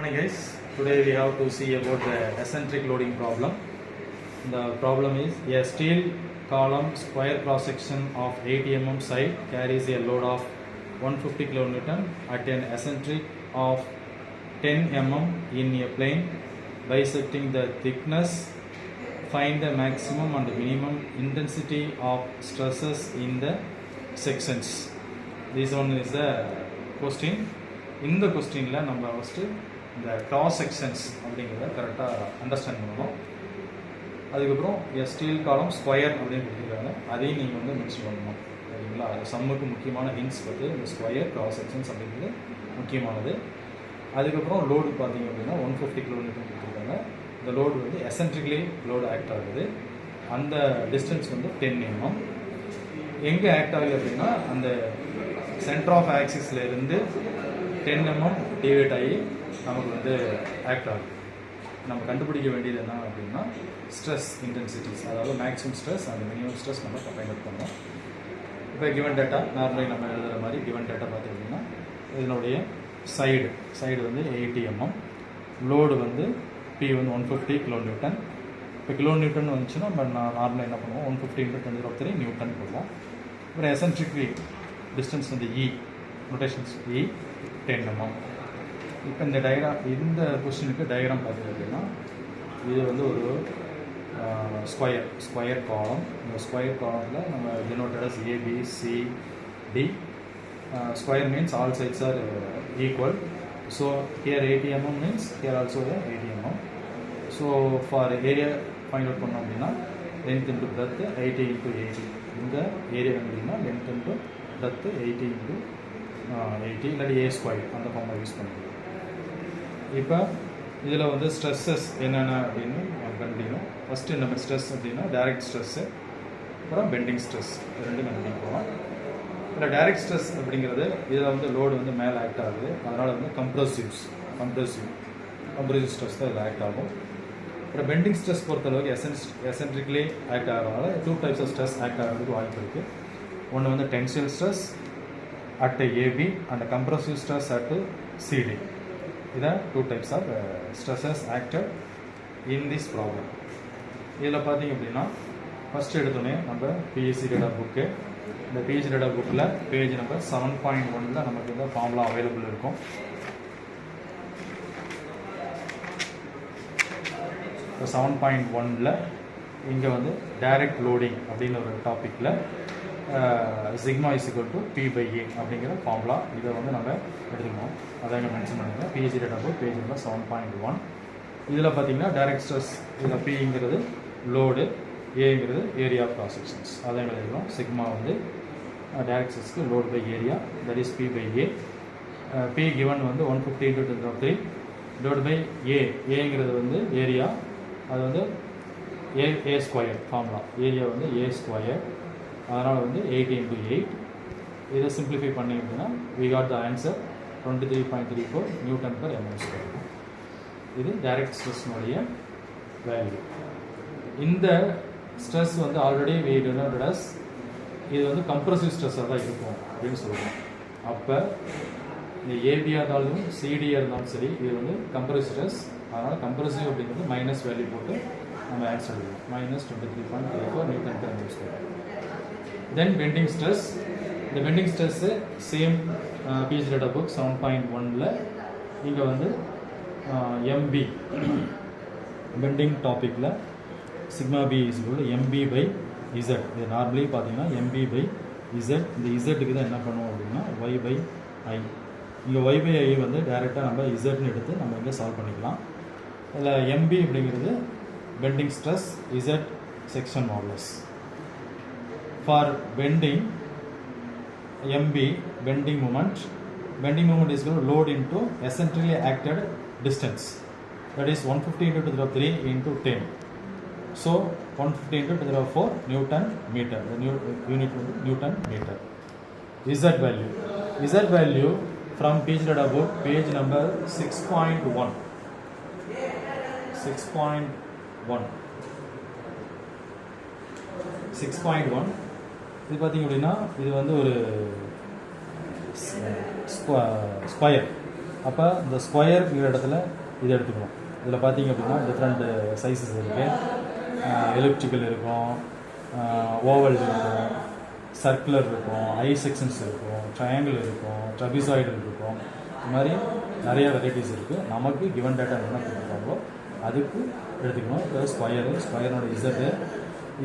Morning guys, today we have to see about the eccentric loading problem. The problem is a steel column square cross section of 80 mm side carries a load of 150 kN at an eccentric of 10 mm in a plane. Bisecting the thickness, find the maximum and minimum intensity of stresses in the sections. This one is the question. இந்த கொஸ்டினில் நம்ம first இந்த cross sections அப்படிங்கிறத கரெக்டாக understand பண்ணணும். அதுக்கப்புறம் steel காலம் square அப்படின்னு கொடுத்துருக்காங்க, அதையும் நீங்கள் வந்து மென்ஷன் பண்ணணும். சரிங்களா? அது சம்முக்கு முக்கியமான ஹிண்ட்ஸ் வந்து இந்த ஸ்கொயர் கிராஸ் செக்ஷன்ஸ் அப்படிங்கிறது முக்கியமானது. அதுக்கப்புறம் லோடு பார்த்தீங்க அப்படின்னா 150 kN கொடுத்துருக்காங்க. இந்த லோடு வந்து எசென்ட்ரிக்லி லோடு ஆக்ட் ஆகுது. அந்த டிஸ்டன்ஸ் வந்து 10 mm. எங்கே ஆக்ட் ஆகுது அப்படின்னா அந்த சென்டர் ஆஃப் ஆக்சிஸ்லேருந்து 10 mm டிவைட் ஆகி நமக்கு வந்து ஆக்ட் ஆகுது. நம்ம கண்டுபிடிக்க வேண்டியது என்ன அப்படின்னா ஸ்ட்ரெஸ் இன்டென்சிட்டிஸ், அதாவது maximum stress and minimum stress நம்ம ஃபைண்ட் அவுட் பண்ணோம். இப்போ கிவன் டேட்டா நார்மலி நம்ம எழுதுகிற மாதிரி கிவன் டேட்டா பார்த்தோம் அப்படின்னா இதனுடைய சைடு வந்து 80 mm, லோடு வந்து P வந்து 150 kN. இப்போ kN வந்துச்சுன்னா நம்ம நார்மலாக என்ன பண்ணுவோம், 150 × 10³ நியூட்டன் போடுவோம். அப்புறம் எசென்ட்ரிக் டிஸ்டன்ஸ் வந்து ரொட்டேஷன்ஸ் 10 mm. இப்போ இந்த கொஸ்டினுக்கு டயக்ராம் பார்த்தீங்க அப்படின்னா இது வந்து ஒரு ஸ்கொயர் காலம். இந்த ஸ்கொயர் காலத்தில் நம்ம denoted as A, B, C, D. Square means all sides are equal. So here 80 mm means here also 80 mm. So for area find out பண்ணோம் அப்படின்னா length into breadth 80 × 80. இந்த ஏரியா அப்படின்னா length into breadth 80 × 80 இல்லாட்டி A square அந்த ஃபார்மை use பண்ணுவோம். இப்போ இதில் வந்து ஸ்ட்ரெஸ்ஸஸ் என்னென்ன அப்படின்னு நம்ம கண்டுபிடிக்கணும். ஃபஸ்ட்டு நம்ம ஸ்ட்ரெஸ் அப்படின்னா டைரக்ட் ஸ்ட்ரெஸ்ஸு, அப்புறம் பெண்டிங் ஸ்ட்ரெஸ், ரெண்டும் கண்டுபிடிப்போம். இல்லை டைரக்ட் ஸ்ட்ரெஸ் அப்படிங்கிறது இதில் வந்து லோடு வந்து மேலே ஆக்ட் ஆகுது, அதனால் வந்து கம்ப்ரெசிவ் ஸ்ட்ரெஸ் தான் இதில் ஆக்ட் ஆகும். அப்புறம் பெண்டிங் ஸ்ட்ரெஸ் பொறுத்தளவுக்கு எசென்ட்ரிக்லி ஆக்ட் ஆகிறதுனால 2 types ஆஃப் ஸ்ட்ரெஸ் ஆக்ட் ஆகிறதுக்கு வாய்ப்பு இருக்குது. ஒன்று வந்து tensile stress at AB and compressive stress at CD. These are 2 types of stresses acted in this problem. இதில் பார்த்தீங்க அப்படின்னா ஃபஸ்ட்டு எடுத்தோடனே நம்ம பிஎஸ்சி டேட்டா புக்கு, இந்த பிஎஸ்சி டேட்டா புக்கில் பேஜ் நம்பர் 7.1 நமக்கு இந்த ஃபார்முலா அவைலபிள் இருக்கும். இப்போ 7.1 இங்கே வந்து டைரக்ட் லோடிங் அப்படின்னு ஒரு டாப்பிக்கில் sigma is equal to P/A அப்படிங்கிற ஃபார்முலா இதை வந்து நம்ம எடுத்துக்கணும். அதை இங்கே மென்ஷன் பண்ணிக்கலாம். PhD data book page number 7.1. இதில் பார்த்தீங்கன்னா டைரக்ட் ஸ்ட்ரெஸ், இதில் Pங்கிறது லோடு, ஏங்கிறது ஏரியா ஆஃப் கிராஸ் செக்ஷன்ஸ், அதை எங்கே எழுதுகிறோம். சிக்மா வந்து டைரக்ட் ஸ்ட்ரெஸ்க்கு load by area, that is P/A. P given வந்து 150 × 10³ லோடு பை ஏங்கிறது வந்து ஏரியா, அது வந்து ஏ ஸ்கொயர் ஃபார்முலா, ஏரியா வந்து ஏ ஸ்கொயர், அதனால் வந்து 80 × 8. இதை சிம்பிளிஃபை பண்ணிங்க அப்படின்னா we got the answer 23.34 Nm². இது டைரக்ட் ஸ்ட்ரெஸ்னுடைய வேல்யூ. இந்த ஸ்ட்ரெஸ் வந்து ஆல்ரெடி we denoted as இது வந்து கம்ப்ரெசிவ் ஸ்ட்ரெஸ்ஸாக தான் இருக்கும் அப்படின்னு சொல்லுவோம். அப்போ இந்த ஏபியாக இருந்தாலும் சிடியாக இருந்தாலும் சரி, இது வந்து கம்ப்ரெசிவ் ஸ்ட்ரெஸ், அதனால் கம்ப்ரெசிவ் அப்படிங்கிறது மைனஸ் வேல்யூ போட்டு நம்ம ஆன்சர் எழுதுவோம். -23.34 Nm². Then bending stress. The bending stress same PG data book 7.1 இங்கே வந்து MB bending topicல sigma B is equal to MB/Z. இது நார்மலி பார்த்தீங்கன்னா MB/Z. இந்த இசட்டுக்கு தான் என்ன பண்ணுவோம் அப்படின்னா Y/I. இங்கே Y/I வந்து டைரெக்டாக நம்ம இசட்னு எடுத்து நம்ம இங்கே சால்வ் பண்ணிக்கலாம். அதில் MB அப்படிங்கிறது bending stress, Z section modulus. For bending, MB bending moment is going to load into eccentrically acted distance, that is 150 × 10³ × 10. So 150 × 10⁴ Newton meter. The unit will be Newton meter. Z value from page data book page number 6.1. 6.1 இது பார்த்தீங்க அப்படின்னா இது வந்து ஒரு square, அப்போ இந்த ஸ்கொயருங்கிற இடத்துல இது எடுத்துக்கணும். இதில் பார்த்தீங்க அப்படின்னா டிஃப்ரெண்ட் சைஸஸ் இருக்குது. எலிப்டிக்கல் இருக்கும், ஓவல் இருக்கும், சர்க்குலர் இருக்கும், ஐ செக்ஷன்ஸ் இருக்கும், ட்ரையாங்கிள் இருக்கும், ட்ரபிசாய்டல் இருக்கும். இது மாதிரி நிறைய வெரைட்டிஸ் இருக்குது. நமக்கு கிவன் டேட்டா என்ன கொடுத்துருக்காங்களோ அதுக்கு எடுத்துக்கணும். இப்போ ஸ்கொயரோட Z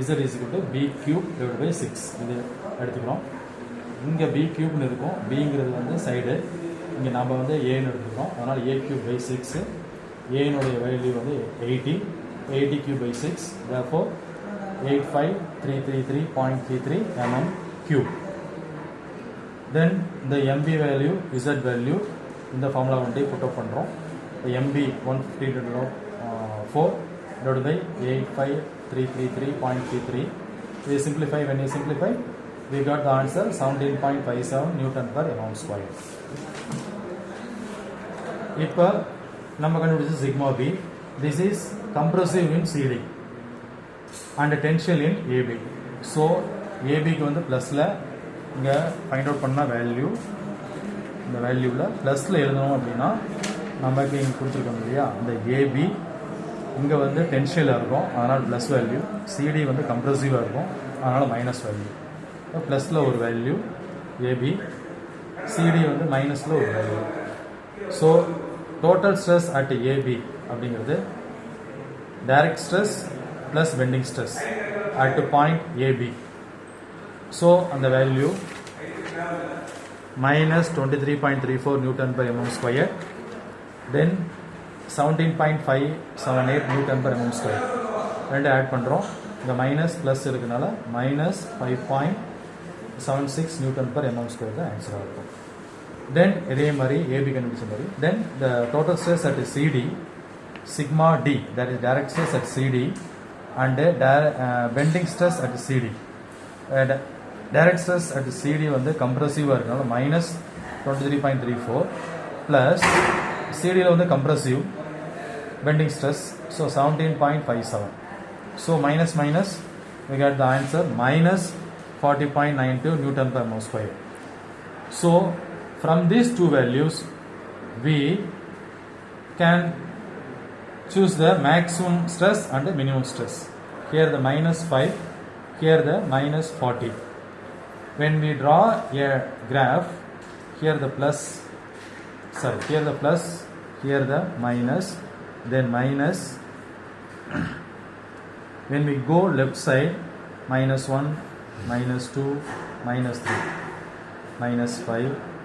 is equal to B cube divide by 6 இது எடுத்துக்கிறோம். இங்கே பி கியூப்னு இருக்கும், பிங்கிறது வந்து சைடு, இங்கே நம்ம வந்து ஏன்னு எடுத்துக்கிறோம். அதனால் ஏ கியூப் பை 6, ஏனுடைய வேல்யூ வந்து 80 cube by 6, therefore 85333.33 mm cube. Then the MB value, Z value இந்த ஃபார்முலா வந்து புட் அப் பண்ணுறோம். MB 150.4 divided by 85333.33. We simplify. When you simplify, we got the answer 17.57 Newton per mm square. இப்போ நம்ம கண்டுபிடிச்ச sigma B. This is compressive in CD and tension in AB. So ABக்கு வந்து ப்ளஸில் இங்கே find out பண்ண value, இந்த வேல்யூவில் ப்ளஸில் எழுதணும் அப்படின்னா நமக்கு இங்கே கொடுத்துருக்கோம் இல்லையா, இந்த ஏபி இங்கே வந்து டென்ஷனில் இருக்கும், அதனால் ப்ளஸ் வேல்யூ. சிடி வந்து கம்ப்ரெசிவாக இருக்கும், அதனால் மைனஸ் வேல்யூ. ப்ளஸில் ஒரு வேல்யூ ஏபி, சிடி வந்து மைனஸில் ஒரு value. So total stress at AB அப்படிங்கிறது direct stress plus bending stress at point AB. So அந்த value minus 23.34 Newton per mm square, then 17.578 Newton per mm square. ரெண்டு add பண்ணுறோம். இந்த minus plus இருக்குனால minus 5.76 Newton per mm square தான் ஆன்சராக இருக்கும். தென் இதே மாதிரி AB கண்டுபிடிச்ச மாதிரி then the total stress at CD sigma T, that is direct stress at CD and bending stress at CD. Direct stress at CD வந்து கம்ப்ரெசிவாக இருக்கனால minus 23.34 plus சிடியில் வந்து compressive bending stress, so 17.57. So minus we get the answer minus 40.92 Newton per mm square. So from these two values we can choose the maximum stress and the minimum stress. Here the minus 5, here the minus 40. When we draw a graph, here the plus, here the plus, here the minus, then minus. When we go left side, minus 1, minus 2, minus 3, minus 5,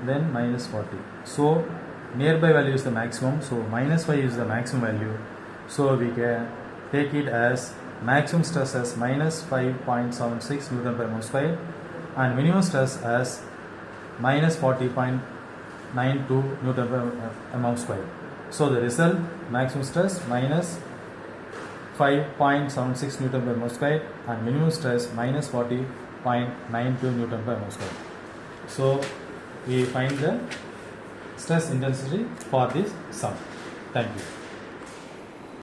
then minus 40. So nearby value is the maximum, so minus 5 is the maximum value. So we can take it as maximum stress as minus 5.76 Newton per mm square and minimum stress as minus 40.92 Newton per mm square. So the result, maximum stress minus 5.76 Newton per mm square and minimum stress minus 40.92 Newton per mm square. So we find the stress intensity for this sum. Thank you.